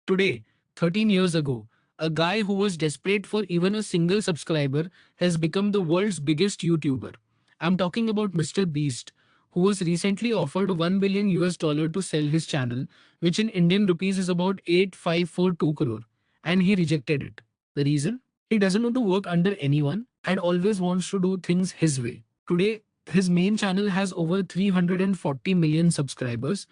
Today, 13 years ago, a guy who was desperate for even a single subscriber has become the world's biggest YouTuber. I'm talking about Mr. Beast, who was recently offered 1 billion US dollar to sell his channel, which in Indian rupees is about 8542 crore, and he rejected it. The reason? He doesn't want to work under anyone and always wants to do things his way. Today, his main channel has over 340 million subscribers.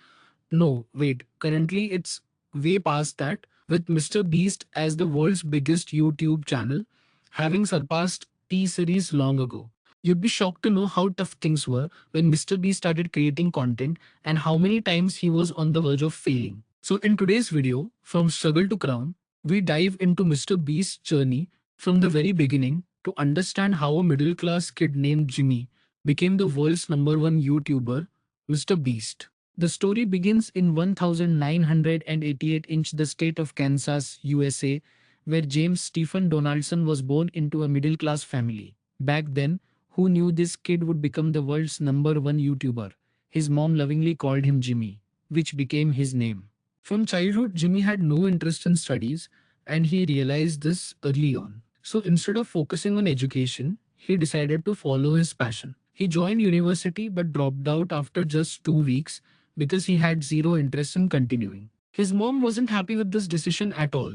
No, wait, currently it's way past that, with Mr. Beast as the world's biggest YouTube channel, having surpassed T Series long ago. You'd be shocked to know how tough things were when Mr. Beast started creating content and how many times he was on the verge of failing. So, in today's video, from struggle to crown, we dive into Mr. Beast's journey from the very beginning to understand how a middle class kid named Jimmy became the world's number one YouTuber, Mr. Beast. The story begins in 1988 in the state of Kansas, USA, where James Stephen Donaldson was born into a middle class family. Back then, who knew this kid would become the world's number one YouTuber? His mom lovingly called him Jimmy, which became his name. From childhood, Jimmy had no interest in studies, and he realized this early on. So instead of focusing on education, he decided to follow his passion. He joined university but dropped out after just 2 weeks because he had zero interest in continuing. His mom wasn't happy with this decision at all,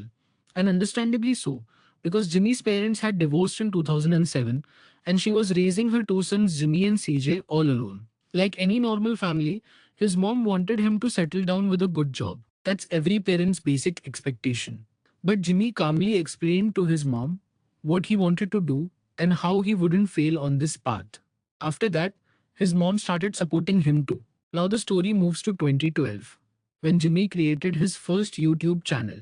and understandably so, because Jimmy's parents had divorced in 2007 and she was raising her two sons, Jimmy and CJ, all alone. Like any normal family, his mom wanted him to settle down with a good job. That's every parent's basic expectation. But Jimmy calmly explained to his mom what he wanted to do and how he wouldn't fail on this path. After that, his mom started supporting him too. Now the story moves to 2012, when Jimmy created his first YouTube channel.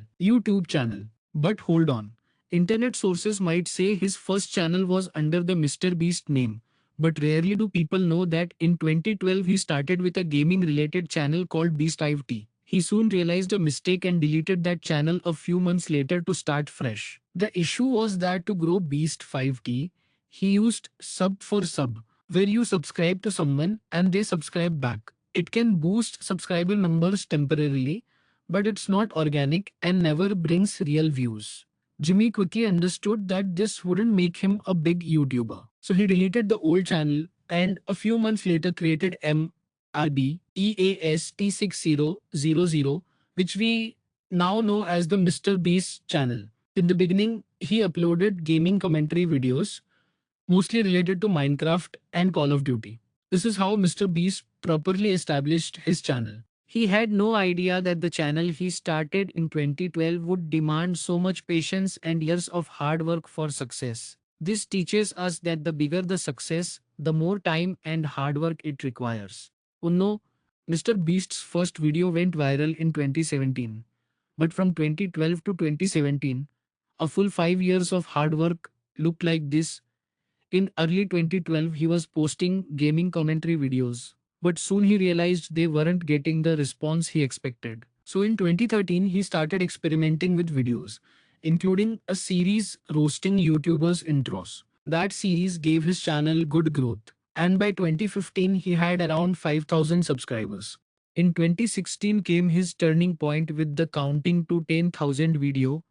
But hold on. Internet sources might say his first channel was under the Mr. Beast name, but rarely do people know that in 2012 he started with a gaming related channel called Beast IVT. He soon realized a mistake and deleted that channel a few months later to start fresh. The issue was that to grow Beast 5T, he used sub for sub, where you subscribe to someone and they subscribe back. It can boost subscriber numbers temporarily, but it's not organic and never brings real views. Jimmy quickly understood that this wouldn't make him a big YouTuber. So he deleted the old channel and a few months later created MRBEAST6000, which we now know as the Mr. Beast channel. In the beginning, he uploaded gaming commentary videos, mostly related to Minecraft and Call of Duty. This is how Mr. Beast properly established his channel. He had no idea that the channel he started in 2012 would demand so much patience and years of hard work for success. This teaches us that the bigger the success, the more time and hard work it requires. Unno, Mr. Beast's first video went viral in 2017. But from 2012 to 2017, a full 5 years of hard work looked like this. In early 2012, he was posting gaming commentary videos, but soon he realized they weren't getting the response he expected. So in 2013, he started experimenting with videos, including a series roasting YouTubers' intros. That series gave his channel good growth, and by 2015, he had around 5,000 subscribers. In 2016 came his turning point with the Counting to 10,000 video,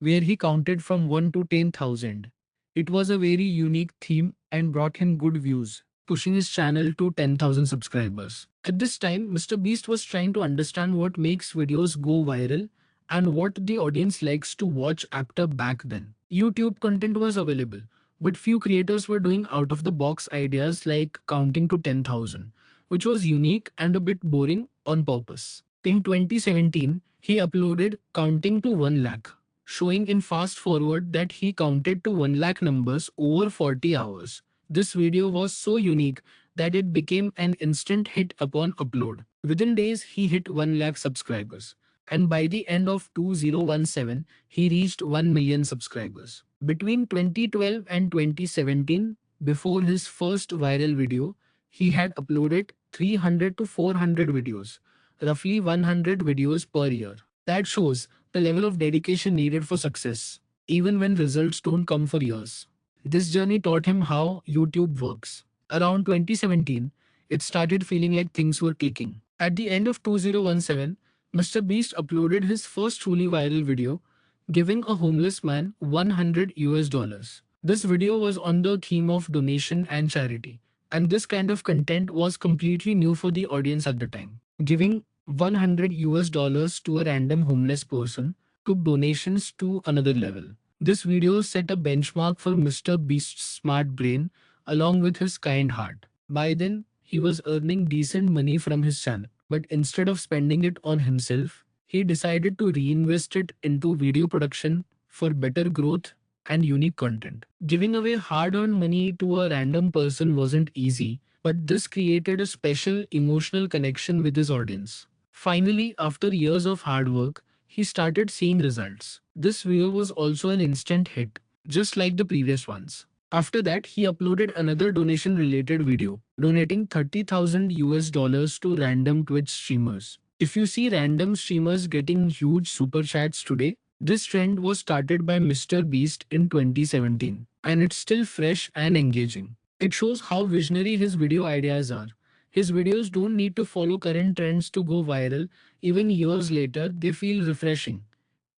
where he counted from 1 to 10,000. It was a very unique theme and brought him good views, pushing his channel to 10,000 subscribers. At this time, Mr. Beast was trying to understand what makes videos go viral and what the audience likes to watch after. Back then, YouTube content was available, but few creators were doing out of the box ideas like counting to 10,000, which was unique and a bit boring on purpose. In 2017, he uploaded Counting to 1 lakh, showing in fast forward that he counted to 1 lakh numbers over 40 hours. This video was so unique that it became an instant hit upon upload. Within days, he hit 1 lakh subscribers. And by the end of 2017, he reached 1 million subscribers. Between 2012 and 2017, before his first viral video, he had uploaded 300 to 400 videos, roughly 100 videos per year. That shows the level of dedication needed for success, even when results don't come for years. This journey taught him how YouTube works. Around 2017, it started feeling like things were clicking. At the end of 2017, Mr. Beast uploaded his first truly viral video, giving a homeless man 100 US dollars. This video was on the theme of donation and charity, and this kind of content was completely new for the audience at the time. Giving 100 US dollars to a random homeless person took donations to another level. This video set a benchmark for Mr. Beast's smart brain along with his kind heart. By then, he was earning decent money from his channel, but instead of spending it on himself, he decided to reinvest it into video production for better growth and unique content. Giving away hard earned money to a random person wasn't easy, but this created a special emotional connection with his audience. Finally, after years of hard work, he started seeing results. This video was also an instant hit, just like the previous ones. After that, he uploaded another donation related video, donating 30,000 US dollars to random Twitch streamers. If you see random streamers getting huge super chats today, this trend was started by Mr. Beast in 2017, and it's still fresh and engaging. It shows how visionary his video ideas are. His videos don't need to follow current trends to go viral, even years later, they feel refreshing.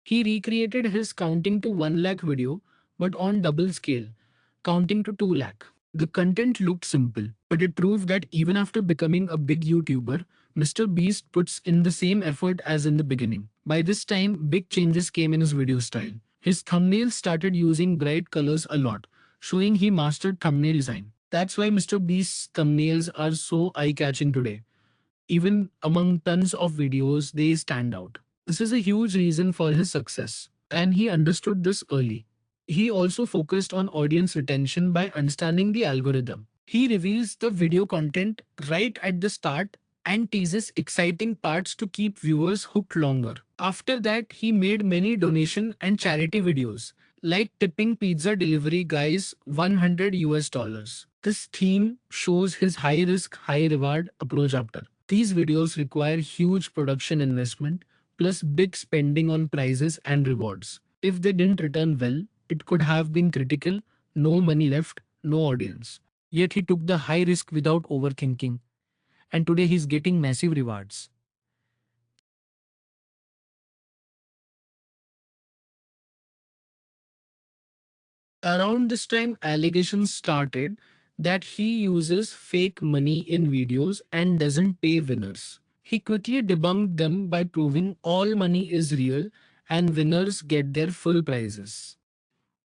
He recreated his counting to 1 lakh video, but on double scale, counting to 2 lakh. The content looked simple, but it proved that even after becoming a big YouTuber, Mr. Beast puts in the same effort as in the beginning. By this time, big changes came in his video style. His thumbnails started using bright colors a lot, showing he mastered thumbnail design. That's why Mr. Beast's thumbnails are so eye-catching today. Even among tons of videos, they stand out. This is a huge reason for his success, and he understood this early. He also focused on audience retention by understanding the algorithm. He reveals the video content right at the start and teases exciting parts to keep viewers hooked longer. After that, he made many donation and charity videos, like tipping pizza delivery guys 100 US dollars. This theme shows his high risk, high reward approach after. These videos require huge production investment plus big spending on prizes and rewards. If they didn't return well, it could have been critical, no money left, no audience. Yet he took the high risk without overthinking, and today he's getting massive rewards. Around this time, allegations started that he uses fake money in videos and doesn't pay winners. He quickly debunked them by proving all money is real and winners get their full prizes.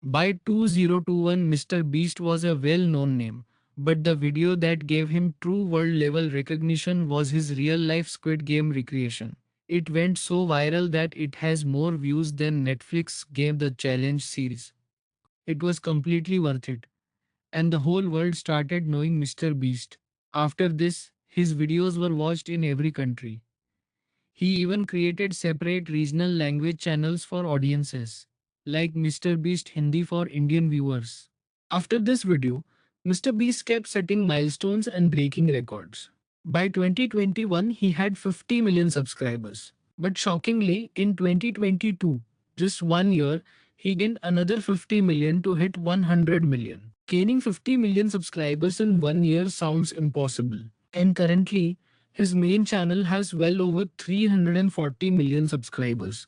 By 2021, Mr. Beast was a well known name, but the video that gave him true world level recognition was his real life Squid Game recreation. It went so viral that it has more views than Netflix gave the challenge series. It was completely worth it, and the whole world started knowing Mr. Beast. After this, his videos were watched in every country. He even created separate regional language channels for audiences, like Mr. Beast Hindi for Indian viewers. After this video, Mr. Beast kept setting milestones and breaking records. By 2021, he had 50 million subscribers. But shockingly, in 2022, just 1 year, he gained another 50 million to hit 100 million. Gaining 50 million subscribers in 1 year sounds impossible. And currently, his main channel has well over 340 million subscribers,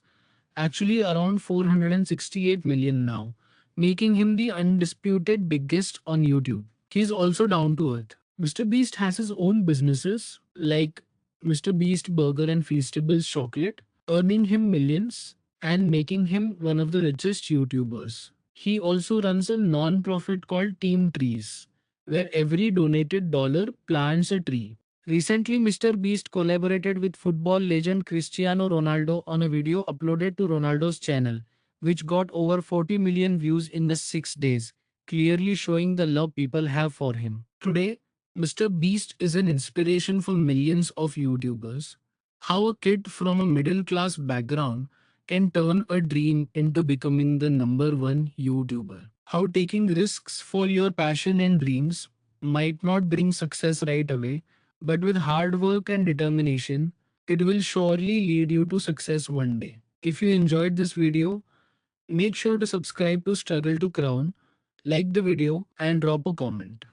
actually around 468 million now, making him the undisputed biggest on YouTube. He's also down to earth. Mr. Beast has his own businesses like Mr. Beast Burger and Feastables Chocolate, earning him millions and making him one of the richest YouTubers. He also runs a non-profit called Team Trees, where every donated dollar plants a tree. Recently, Mr. Beast collaborated with football legend Cristiano Ronaldo on a video uploaded to Ronaldo's channel, which got over 40 million views in the 6 days, clearly showing the love people have for him. Today, Mr. Beast is an inspiration for millions of YouTubers. How a kid from a middle class background can turn a dream into becoming the number one YouTuber. How taking risks for your passion and dreams might not bring success right away, but with hard work and determination, it will surely lead you to success one day. If you enjoyed this video, make sure to subscribe to Struggle to Crown, like the video, and drop a comment.